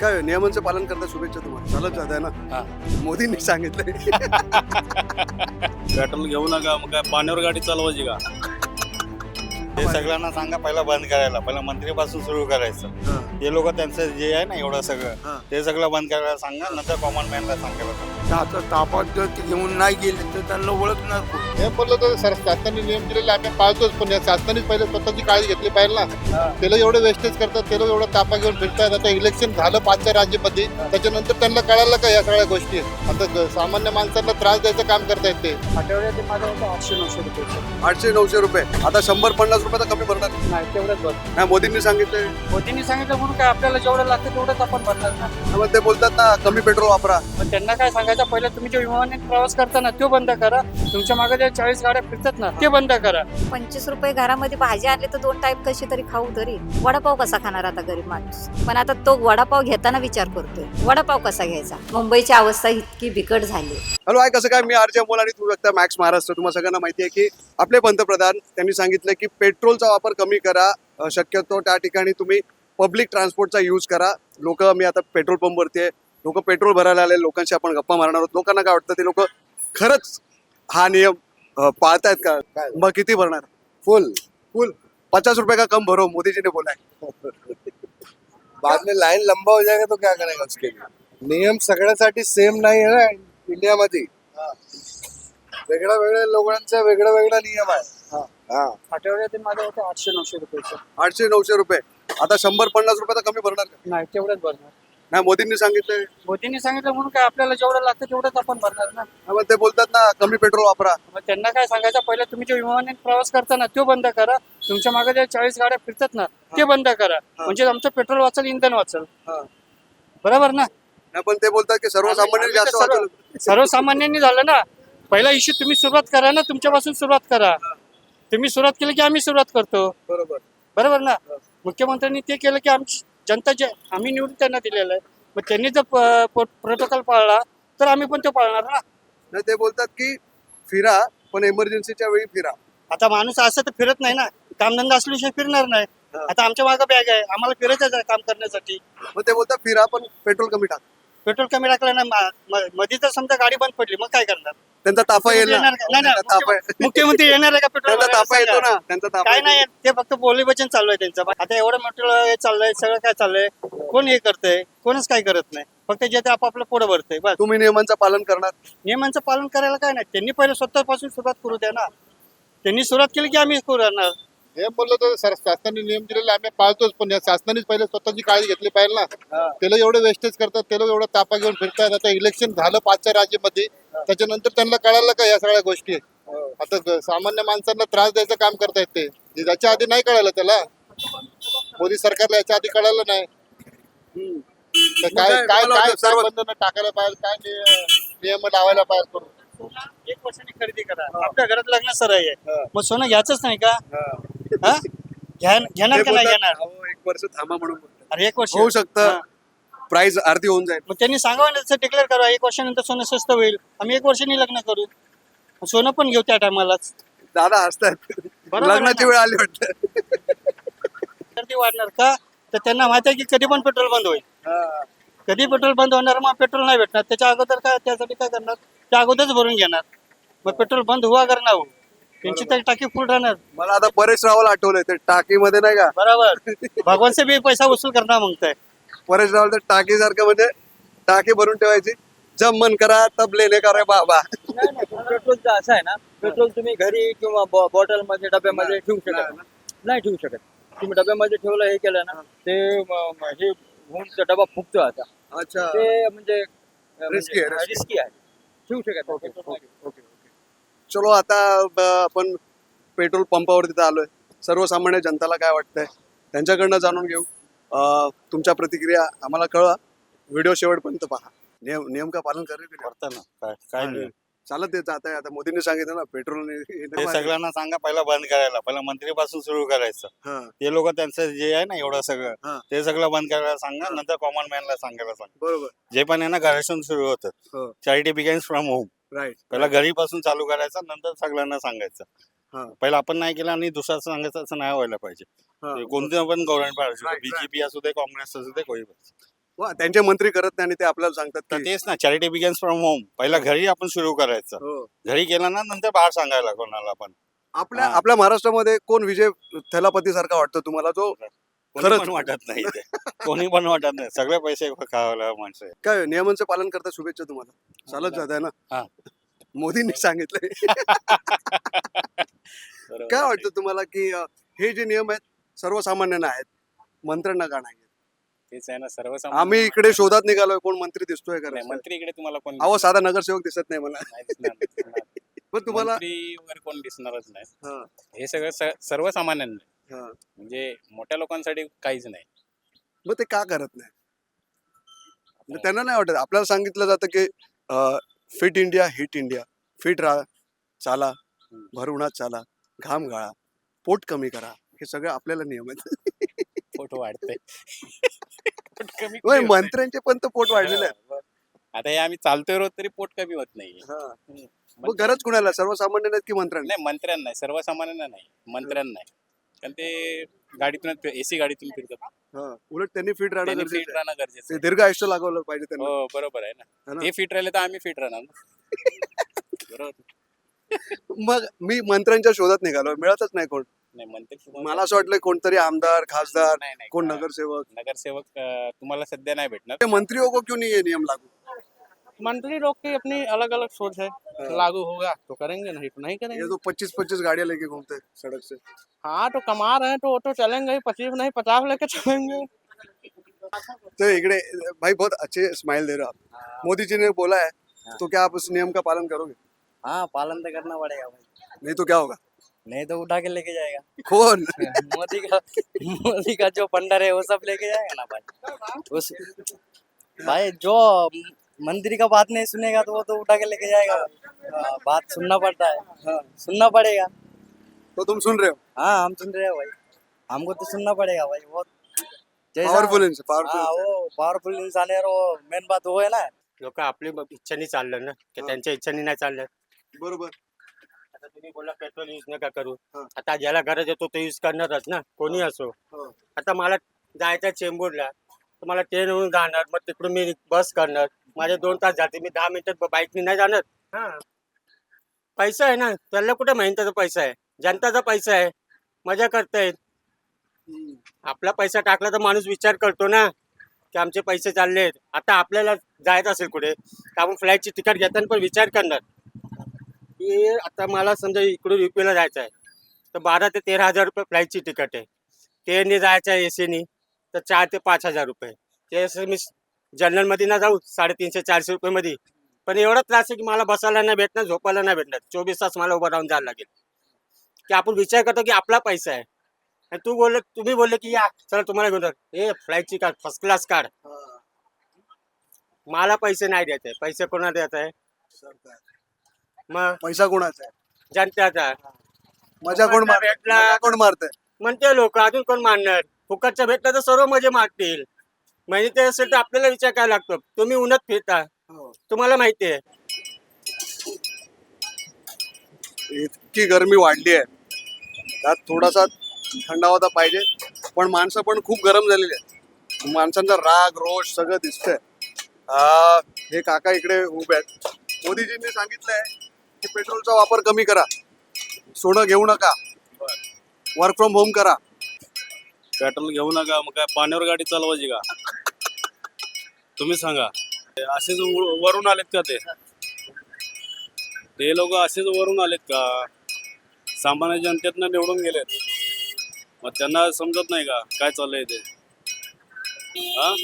काय नियमांचं पालन करता शुभेच्छा तुम्हाला. चालत जात आहे ना. मोदींनी सांगितलंय. पेट्रोल घेऊ नका, मग काय पाण्यावर गाडी चालवायची का? हे सगळ्यांना सांगा पहिला बंद करायला, पहिला मंत्रीपासून सुरू करायचं. ते लोक त्यांचं जे आहे ना एवढं सगळं ते सगळं बंद करायला सांगा, नंतर कॉमन मॅनला सांगायला सांगा. आता तापात जर ते घेऊन नाही गेले तर त्यांना ओळखणार कोण? हे बोललं तर शासनाने नियम दिलेले आम्ही पाळतोच, पण या शासनाने पहिले स्वतःची काळजी घेतली पाहिजे ना. त्याला एवढं वेस्टेज करतात, त्याला एवढं तापा घेऊन फिरतात. आता इलेक्शन झालं 5 राज्यामध्ये, त्याच्यानंतर त्यांना कळालं का या सगळ्या गोष्टी. आता सामान्य माणसांना त्रास द्यायचं काम करतायत ते. आठवड्यात माझं होतं 800-900 रुपये. 800-900 रुपये. आता 100-50 रुपये तर कमी भरणार नाही तेवढंच भर. नाही. मोदींनी सांगितलंय. मोदींनी सांगितलं म्हणून काय आपल्याला जेवढं लागतं तेवढंच आपण भरणार ना. मग ते बोलतात ना कमी पेट्रोल वापरा. पण त्यांना काय सांगायचं, पहिलं तुम्ही जे विमानाने प्रवास करताना तो बंद करा. तुमच्या मागे जे 40 गाड्या फिरतात ना ते बंद करा. 25 रुपये घरामध्ये भाजी आणली तर 2 टाईप कशी तरी खाऊ तरी. वडापाव कसा खाणार आता गरीब माणूस? पण आता तो वडापाव घेताना विचार करतोय वडापाव कसा घ्यायचा. मुंबईची अवस्था इतकी बिकट झाली. हॅलो, आहे कसं काय? मी आरजे अमोल आणि तू बघता मॅक्स महाराष्ट्र. तुम्हाला सगळ्यांना माहिती आहे की आपले पंतप्रधान त्यांनी सांगितलं की पेट्रोलचा वापर कमी करा. शक्यतो त्या ठिकाणी तुम्ही पब्लिक ट्रान्सपोर्टचा यूज करा. मी आता पेट्रोल पंपवरती आहे, लोक पेट्रोल भरायला आले, लोकांशी आपण गप्पा मारणार आहोत. लोकांना काय वाटतं, ते लोक खरंच हा नियम पाळतायत का? मग किती भरणार? फुल 50 रुपये का कम भरो, मोदी जी ने बोला है. बाद में लाइन लंबा हो जाएगा तो क्या करेगा उसके लिए. नियम सगळ्यासाठी सेम नाही आहे ना इंडियामध्ये. वेगळ्या लोकांचा वेगळा नियम आहे. आठवड्यात माझं होतं 800-900 रुपये. 800-900 रुपये. आता 100-50 रुपये तर कमी भरणार का? नाही तेवढंच भरणार. नाही. मोदींनी सांगितलंय. मोदींनी सांगितलं म्हणून काय आपल्याला जेवढं लागतं तेवढंच आपण भरणार ना. मग ते बोलतात ना कमी पेट्रोल वापरा. मग त्यांना काय सांगायचं, पहिलं तुम्ही जे विमानाने प्रवास करताना तो बंद करा. तुमच्या मागे जे 40 गाड्या फिरतात ना ते बंद करा. म्हणजे आमचं पेट्रोल वाचल, इंधन वाचल. बरोबर ना. नाही, पण ते बोलतात की सर्वसामान्य जास्त वाचलं. सर्वसामान्यांनी झालं ना. पहिला इश्यू तुम्ही सुरुवात करा ना, तुमच्यापासून सुरुवात करा. तुम्ही सुरुवात केली की आम्ही सुरुवात करतो. बरोबर ना. मुख्यमंत्र्यांनी ते केलं की आमची जनता जे आम्ही निवडून त्यांना दिलेलं आहे, मग त्यांनी जर प्रोटोकॉल पाळला तर आम्ही पण तो पाळणार ना. नाही, ते बोलतात की फिरा पण इमर्जन्सीच्या वेळी फिरा. आता माणूस असं तर फिरत नाही ना, कामधंदा असल्याशिवाय फिरणार नाही. आता आमच्या मागे बॅग आहे, आम्हाला फिरायचं आहे काम करण्यासाठी. मग ते बोलतात फिरा पण पेट्रोल कमी टाक. पेट्रोल कमी टाकलं ना, मध्ये तर समजा गाडी बंद पडली, मग काय करणार? त्यांचा ताफा येईल ना. मुख्यमंत्री येणार आहे का पेट्रोल? त्यांचा ताफा येतो ना. त्यांचा ताफा काय नाही, ते फक्त बोली वचन चालू आहे त्यांचं. आता एवढं मोठं चाललंय, सगळं काय चाललंय, कोण हे करतंय? कोणच काय करत नाही. फक्त जे ते आपापलं पुढे भरतंय बस. तुम्ही नियमांचं पालन करणार. नियमांचं पालन करायला काय नाही, त्यांनी पहिले स्वतःपासून सुरुवात करू द्या ना. त्यांनी सुरुवात केली की आम्ही करणार. हे बोललं तर शासनाने नियम दिलेले आम्ही पाळतोच, पण या शासनाने पहिले स्वतःची काळजी घेतली पाहिजे ना. त्याला एवढं वेस्टेज करतात, त्याला एवढं तापा घेऊन फिरतात. आता इलेक्शन झालं 5 राज्यामध्ये, त्याच्यानंतर त्यांना कळालं का या सगळ्या गोष्टी. आता सामान्य माणसांना त्रास द्यायचं काम करतायत ते. याच्या आधी नाही कळालं त्याला. मोदी सरकारला याच्या आधी कळालं नाही. तर काय बंधनं टाकायला पाहिजे, काय नियम लावायला पाहिजे. 1 वर्षांनी खरेदी करा. आपल्या घरात लग्न सर आहे, मग सोनं घ्यायचंच नाही का? घेणार का नाही घेणार? 1 वर्ष थांबा म्हणून अरे 1 वर्ष होऊ शकतं, प्राइस अर्धी होऊन जाईल. मग त्यांनी सांगावं ना, तसं डिक्लेअर करा 1 वर्षानंतर सोनं स्वस्त होईल, आम्ही 1 वर्षांनी लग्न करू, सोनं पण घेऊ त्या टायमालाच. दादा हसतात. लग्नाची वेळ आली वाटतं. गर्दी वाढणार का? तर त्यांना माहिती आहे की कधी पण पेट्रोल बंद होईल. कधी पेट्रोल बंद होणार, मग पेट्रोल नाही भेटणार. त्याच्या अगोदर काय, त्यासाठी काय करणार, त्या अगोदरच भरून घेणार. मग पेट्रोल बंद हुआ कर ना हो, त्यांची तर टाकी फुल राहणार. मला आता परेश रावल आठवलंय, ते टाकीमध्ये नाही का, बरोबर. भगवान से भी पैसा वसूल करणार म्हणताय. परेश रावल तर टाकी सारखं, म्हणजे टाकी भरून ठेवायची, जब मन करा तब लेने का रे बाबा. पेट्रोलचं असं आहे ना, पेट्रोल तुम्ही घरी किंवा बॉटल मध्ये डब्यामध्ये ठेवू शकत नाही ठेवू शकत. तुम्ही डब्यामध्ये ठेवलं, हे केलं ना, ते हे होऊन डबा फुगतो. आता अच्छा, ते म्हणजे रिस्की आहे. रिस्की आहे, ठेवू शकत नाही. चलो, आता आपण पेट्रोल पंपावर तिथं आलोय. सर्वसामान्य जनताला काय वाटतंय त्यांच्याकडनं जाणून घेऊ. तुमच्या प्रतिक्रिया आम्हाला कळवा. व्हिडिओ शेवटपर्यंत पहा. नियम का पालन करेल करताना काय नाही. चालत ते जात आहे. आता मोदींनी सांगितलं ना पेट्रोल. हे सगळ्यांना सांगा पहिला बंद करायला, पहिला मंत्रीपासून सुरू करायचं. ते लोक त्यांचं जे आहे ना एवढं सगळं ते सगळं बंद करायला सांगा, नंतर कॉमन मॅनला सांगायला सांगा. बरोबर. जे पण आहे ना घरापासून सुरू होतं. Charity begins from home. Right. पहिला घरीपासून चालू करायचं, नंतर सगळ्यांना सांगायचं. पहिला आपण नाही केलं आणि दुसऱ्याचं सांगायचं, असं नाही व्हायला पाहिजे. कोणतं पण गव्हर्नमेंट पाहिजे, बीजेपी असू दे, काँग्रेस असू दे, कोणी पण. वा, त्यांचे मंत्री करत नाही आणि ते आपल्याला सांगतात तर की तेच ना, चॅरिटी बिगन्स फ्रॉम होम. पहिला घरी आपण सुरू करायचं. हो. घरी केलं ना, नंतर बाहेर सांगायला कोणाला पण. आपल्या हा. आपल्या महाराष्ट्रामध्ये कोण विजय थलापती सारखा वाटतो तुम्हाला, जो कोणी खरंच. पण वाटत नाही ते. कोणी पण वाटत नाही. सगळे पैसे खावायला माणसं आहे. काय नियमांचं पालन करता? शुभेच्छा तुम्हाला. चालत जात आहे ना. हा. मोदींनी सांगितलंय. बरोबर. काय वाटतं तुम्हाला की हे जे नियम आहेत सर्वसामान्यांना आहेत, मंत्र्यांना का नाही? तेच आहे ना सर्वसामान्य. आम्ही इकडे शोधात निघालोय, कोण मंत्री दिसतोय का? नाही, मंत्री इकडे तुम्हाला कोण अहो, साधा नगरसेवक दिसत नाही मला. नाही दिसणार. पण तुम्हाला मंत्री वगैरे कोण दिसणारच नाही. हा, हे सगळं सर्वसामान्यांना हा. म्हणजे मोठ्या लोकांसाठी काहीच नाही. मग ते का करत नाही? म्हणजे त्यांना नाही वाटत. आपल्याला सांगितलं जातं की fit India hit India. Fit राहा, चाला, भर उन्हात चाला, घाम गाळा, पोट कमी करा. हे सगळं आपल्याला नियम आहेत. पोट वाढतंय. पोट कमी होय, कुठे होतंय? मंत्र्यांचे पण तर पोट वाढलेले आहे. हा, आता हे आम्ही चालतोय रोज तरी पोट कमी होत नाही. हा. मग गरज कुणाला, सर्वसामान्यांना की मंत्र्यांना? नाही मंत्र्यांना नाही, सर्वसामान्यांना नाही, मंत्र्यांना नाही. कारण ते गाडीतून एसी गाडीतून फिरतात. हा. उलट त्यांनी फिट राहणं त्यांनी गरजेचं फिट आहे. राहणं गरजेचं ते आहे. दीर्घ आयुष्य लागवलं पाहिजे त्यांना. हो बरोबर आहे है ना. ना? ते फिट राहिले तर आम्ही फिट राहणार ना. बरोबर. मग मी मंत्र्यांच्या शोधात निघालो, मिळतच नाही कोण. नाही मंत्री मला असं वाटलं कोणतरी आमदार, खासदार, नाही, नाही. कोण नगरसेवक. नगरसेवक तुम्हाला सध्या नाही भेटणार. ते मंत्रियों को क्यों नहीं ये नियम लागू? मंत्री लोग की अपनी अलग अलग सोच है। लागू होगा तो करेंगे, नहीं तो नहीं ये करेंगे। तो 25-25 गाड़ियां लेके घूमते हैं सड़क से. हाँ तो कमा रहे हैं तो वो तो चलेंगे ही, 25 नहीं 50 लेके चलेंगे। तो इकड़े भाई बहुत अच्छे स्माइल दे रहे हो आप. मोदी जी ने बोला है, तो क्या आप उस नियम का पालन करोगे? हाँ पालन तो करना पड़ेगा भाई, नहीं तो क्या होगा? नहीं तो उठा के लेके जाएगा। कौन? मोदी का जो पंडर है वो सब लेके जाएगा ना भाई। उस भाई जो मंत्री का बात नहीं सुनेगा तो वो तो उठा के लेके जाएगा भाई। बात सुनना पड़ता है, सुनना पड़ेगा। तो तुम सुन रहे हो? हाँ हम सुन रहे हैं भाई, हमको तो सुनना पड़ेगा भाई। वो पावरफुल हाँ पावरफुल. वो पावरफुल इंसान है, और वो मेन बात वो है ना। लोक आपली इच्छानी चाललं ना, की त्यांच्या इच्छानी नाही चाललं। बरोबर. आता तुम्ही बोला पेट्रोल यूज नका करू, हा. आता ज्याला गरज येतो तो यूज करणारच ना, कोणी असो। हो. आता मला जायचं चेंबूरला, तर मला ट्रेन होऊन जाणार, मग तिकडून मी बस करणार, माझे 2 तास जाते, मी 10 मिनिटात बाईकनी नाही जाणार। हा पैसा आहे ना, त्याला कुठे मेहनतीचा पैसा आहे, जनताचा पैसा आहे, मजा करतायत। आपला पैसा टाकला तर माणूस विचार करतो ना की आमचे पैसे चाललेत। आता आपल्याला जायचं असेल कुठे तर आपण फ्लाईटची तिकीट घेताना पण विचार करणार की आता मला समजा इकडून युपीला जायचं आहे तर 12 ते 13 हजार रुपये फ्लाईटची तिकीट आहे, ट्रेनने जायचं आहे एसीनी तर 4 ते 5 हजार रुपये, ते मी जनरलमध्ये ना जाऊ 350-400 रुपयेमध्ये, पण एवढा त्रास आहे की मला बसायला नाही भेटणार, झोपायला नाही भेटणार, 24 तास मला उभं राहून जायला लागेल। की आपण विचार करतो की आपला पैसा आहे, आणि तुम्ही बोलले की या चला तुम्हाला घेऊन हे फ्लाईटची कार्ड फर्स्ट क्लास कार्ड, मला पैसे नाही द्यायचे, पैसे कोणाला द्यायचं आहे? मग पैसा कोणाचा आहे? जनतेचा। मजा कोण मार भेटला. मजा कोण मारतंय? म्हणते लोक, अजून कोण मानणार? फुकटच्या भेटलं तर सर्व मजे मारतील, म्हणजे ते असेल तर आपल्याला विचार काय लागतो? तुम्ही उन्हात फिरता, हो. तुम्हाला माहिती आहे इतकी गरमी वाढली आहे, त्यात थोडासा थंडावा तर पाहिजे, पण माणसं पण खूप गरम झालेली आहेत. माणसांचा राग रोष सगळं दिसतंय. हे काका इकडे उभे आहेत. मोदीजींनी सांगितलंय की पेट्रोलचा वापर कमी करा, सोनं घेऊ नका, वर्क फ्रॉम होम करा. पेट्रोल घेऊ नका, मग काय पाण्यावर गाडी चालवायची का? तुम्ही सांगा. असेच वरून आलेत का ते लोक असेच वरून आलेत का? सामान्य जनतेतनं निवडून गेलेत, मग त्यांना समजत नाही का काय चाललंय ते? हा,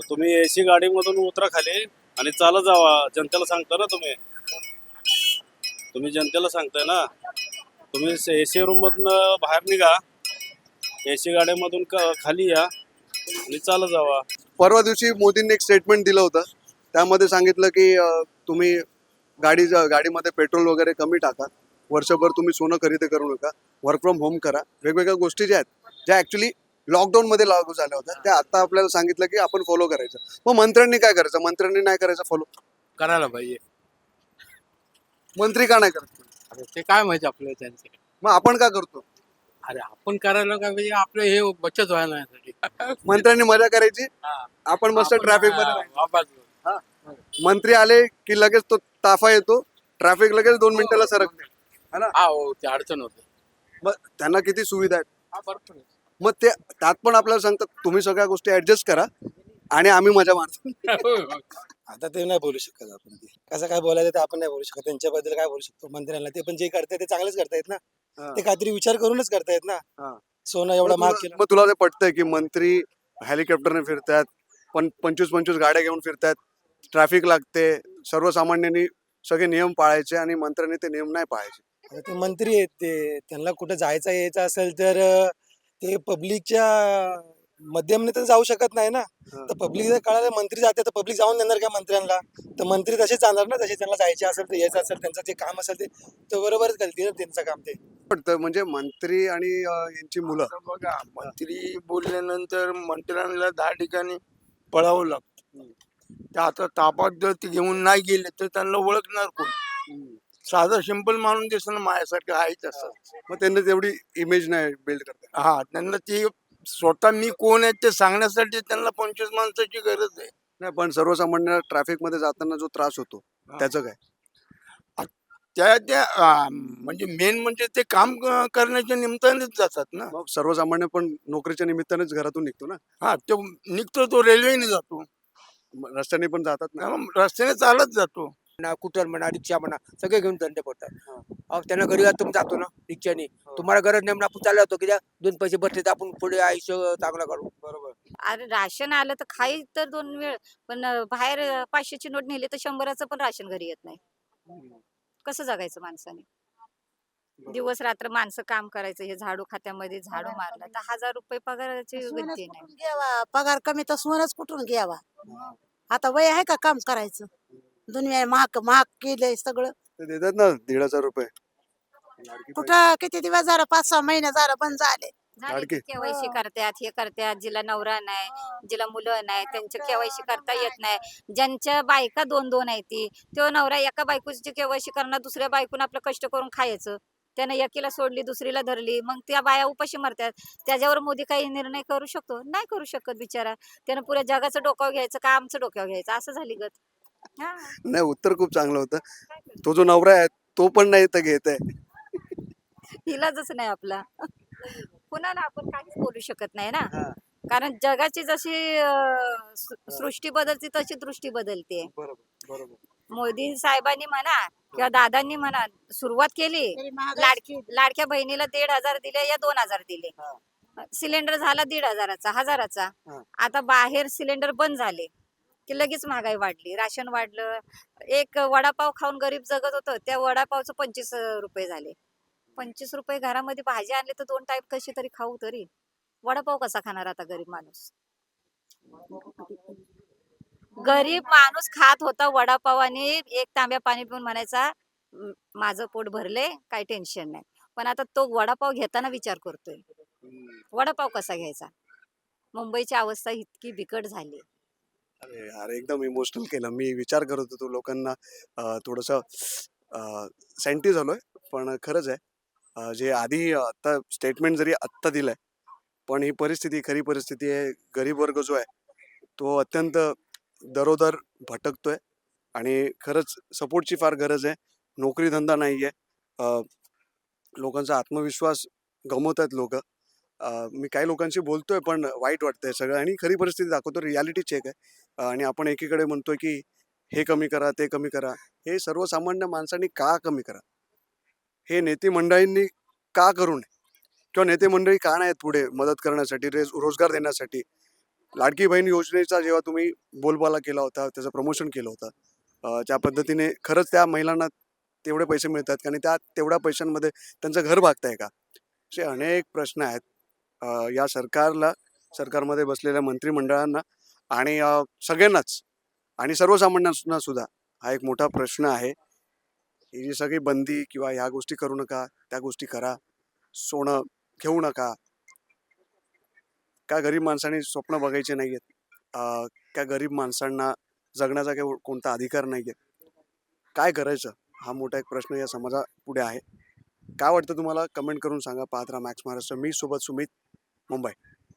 तुम्ही एसी गाडीमधून उतरा खाली आणि चालत जावा. जनतेला सांगता ना तुम्ही जनतेला सांगताय ना. तुम्ही एसी रूम मधनं बाहेर निघा, एसी गाड्यामधून खाली या आणि चालत जावा. परवा दिवशी मोदींनी एक स्टेटमेंट दिलं होतं, त्यामध्ये सांगितलं की तुम्ही गाडीमध्ये पेट्रोल वगैरे कमी टाका, वर्षभर तुम्ही सोनं खरेदी करू नका, वर्क फ्रॉम होम करा. वेगवेगळ्या गोष्टी ज्या आहेत ज्या ऍक्च्युली लॉकडाऊन मध्ये लागू झाल्या होत्या त्या आता आपल्याला सांगितलं की आपण फॉलो करायचं. मग मंत्र्यांनी काय करायचं? मंत्र्यांनी नाही करायचं फॉलो? करायला पाहिजे। मंत्री का नाही करत? ते काय माहिती आपल्याला त्यांचे, मग आपण का करतो? अरे आपण करायला काय पाहिजे आपलं हे बचत व्हायला यासाठी मंत्र्यांनी मजा करायची, आपण मस्त ट्रॅफिक मध्ये राहायचं. मंत्री आले की लगेच तो ताफा येतो, ट्रॅफिक लगेच 2 मिनिटाला सरकते. हो ते अडचण होते मग त्यांना किती सुविधा आहेत. मग ते त्यात पण आपल्याला सांगतात तुम्ही सगळ्या गोष्टी ऍडजस्ट करा आणि आम्ही मजा मारतो. आता ते नाही बोलू शकत आपण. ते कसं काय बोलायचं ते आपण नाही बोलू शकत. त्यांच्याबद्दल काय बोलू शकतो मंत्र्यांना? ते पण जे करतायत ते चांगलेच करतायत ना. ते काहीतरी विचार करूनच करतायत ना. हा. सोनं एवढा महाग केलं. मग तुला ते पटतंय की मंत्री हेलिकॉप्टरने फिरतात, पण 25-25 गाड्या घेऊन फिरतात, ट्रॅफिक लागते, सर्वसामान्यांनी सगळे नियम पाळायचे आणि मंत्र्यांनी ते नियम नाही पाळायचे. आता ते मंत्री आहेत, ते त्यांना कुठं जायचं यायचं असेल तर ते पब्लिकच्या मध्यमने तर जाऊ शकत नाही ना. हा. तर पब्लिक जर कळालं मंत्री जाते तर पब्लिक जाऊन देणार का मंत्र्यांना? तर मंत्री तसेच जाणार ना, जसे त्यांना जायचे असेल तर यायचं असेल त्यांचं जे काम असेल ते बरोबरच करतील ना त्यांचं काम ते. पटतं म्हणजे मंत्री आणि यांची मुलं. आता बघा मंत्री बोलल्यानंतर मंत्र्यांना 10 ठिकाणी पळावं लागतं. ते आता ताब्यात जर ते घेऊन नाही गेले तर त्यांना ओळखणार कोण? साधा सिंपल माणूस दिसणं माझ्यासारखं आहेच असं. मग त्यांना तेवढी इमेज नाही बिल्ड करतात. हा त्यांना ती स्वतः मी कोण आहे ते सांगण्यासाठी त्यांना 25 माणसाची गरज आहे. नाही पण सर्वसामान्य ट्रॅफिक मध्ये जाताना जो त्रास होतो त्याचं काय. त्या म्हणजे मेन म्हणजे ते काम करण्याच्या निमित्तानेच जातात ना. मग सर्वसामान्य पण नोकरीच्या निमित्तानेच घरातून निघतो ना. हा तो निघतो, तो रेल्वेने जातो, मग रस्त्याने पण जातात ना. मग रस्त्याने चालत जातो. कुटर म्हणा रिक्षा म्हणा सगळे घेऊन धंदे पडतात. त्यांना घरी तुम्ही जातो ना रिक्षाने, तुम्हाला गरज नाही म्हणून आपण चालला होतो की द्या 2 पैसे बसले तर आपण पुढे आयुष्य चांगलं काढू. बरोबर. अरे राशन आलं तर खाई तर 2 वेळ, पण बाहेर 500ची नोट नेली तर 100चं पण राशन घरी येत नाही. कसं जगायचं माणसाने? दिवस रात्र माणसं काम करायचं, हे झाडू खात्यामध्ये झाडू मारला तर 1000 रुपये पगाराची गती नाही. घ्यावा पगार कमी तर सोनच कुठून घ्यावा? आता वय आहे का काम करायचं? दुनिया महाग महाग केलंय सगळं. ते देतात ना 1,500 रुपये. लाडकी बहीण. कुठं किती दिवस झालं? 5-6 महिने झालं बंद झाले. लाडकी. केवायसी करतात, हे करतात, जिला नवरा नाही, जिला मुलं नाही, त्यांचे केवायसी करता येत नाही. ज्यांच्या बायका 2-2 आहेत ती, तो नवरा एका बायकोची केवायसी करणार, दुसऱ्या बायकून आपलं कष्ट करून खायचं. त्यानं एकीला सोडली, दुसरीला धरली, मग त्या बाया उपाशी मरतात. त्याच्यावर मोदी काही निर्णय करू शकतो? नाही करू शकत बिचारा. त्यानं पुऱ्या जगाचं डोक्यावर घ्यायचं का आमचं डोक्यावर घ्यायचं, असं झाली गत. हा. नाही उत्तर खूप चांगलं होतं. तो जो नवरा आहे तो पण नाही तर घेत आहे. इलाजच नाही आपला. कुणाला आपण काहीच बोलू शकत नाही ना, कारण जगाची जशी सृष्टी बदलते तशी दृष्टी बदलते. बरोबर. मोदी साहेबांनी म्हणा किंवा दादांनी म्हणा सुरुवात केली, लाडक्या बहिणीला 1,500 दिले या 2,000 दिले. सिलेंडर झाला 1,500चा 1000चा. आता बाहेर सिलेंडर बंद झाले की लगेच महागाई वाढली, राशन वाढलं. एक वडापाव खाऊन गरीब जगत होतं, त्या वडापावचं 25 रुपये झाले. 25 रुपये घरामध्ये भाजी आणली तर 2 टाईप कशी तरी खाऊ तरी. वडापाव कसा खाणार आता गरीब माणूस? गरीब माणूस खात होता वडापाव आणि 1 तांब्या पाणी पिऊन म्हणायचा माझं पोट भरले, काही टेन्शन नाही. पण आता तो वडापाव घेताना विचार करतोय, वडापाव कसा घ्यायचा? मुंबईची अवस्था इतकी बिकट झाली. अरे यार एकदम इमोशनल केलं. मी विचार करत होतो लोकांना थोडंसं सेंटी झालोय, पण खरंच आहे. जे आधी आता स्टेटमेंट जरी आत्ता दिलंय, पण ही परिस्थिती खरी परिस्थिती आहे. गरीब वर्ग जो आहे तो अत्यंत दरोदर भटकतोय आणि खरंच सपोर्टची फार गरज आहे. नोकरी धंदा नाही आहे. लोकांचा आत्मविश्वास गमवत आहेत लोक. मी काही लोकांशी बोलतोय पण वाईट वाटतंय सगळं आणि खरी परिस्थिती दाखवतो. रियालिटी चेक आहे. आणि आपण एकीकडे म्हणतोय की हे कमी करा, ते कमी करा. हे सर्वसामान्य माणसांनी का कमी करा? हे नेते मंडळींनी का करू नये? किंवा नेते मंडळी का नाहीत पुढे मदत करण्यासाठी, रोजगार देण्यासाठी? लाडकी बहीण योजनेचा जेव्हा तुम्ही बोलबाला केला होता, त्याचं प्रमोशन केलं होतं, त्या पद्धतीने खरंच त्या महिलांना तेवढे पैसे मिळतात का? आणि त्या तेवढ्या पैशांमध्ये त्यांचं घर भागतंय का? असे अनेक प्रश्न आहेत. या सरकारमध्ये बसलेल्या मंत्रिमंडळांना आणि सगळ्यांनाच आणि सर्वसामान्यांना सुद्धा हा एक मोठा प्रश्न आहे. ही जी सगळी बंदी किंवा ह्या गोष्टी करू नका, त्या गोष्टी करा, सोनं घेऊ नका. का गरीब माणसांनी स्वप्न बघायचे नाहीयेत? त्या गरीब माणसांना जगण्याचा काही कोणता अधिकार नाहीये? काय करायचं? हा मोठा एक प्रश्न या समाजापुढे आहे. काय वाटतं तुम्हाला कमेंट करून सांगा. पाहत राहा मॅक्स महाराष्ट्र. मी सोबत सुमित, मुंबई.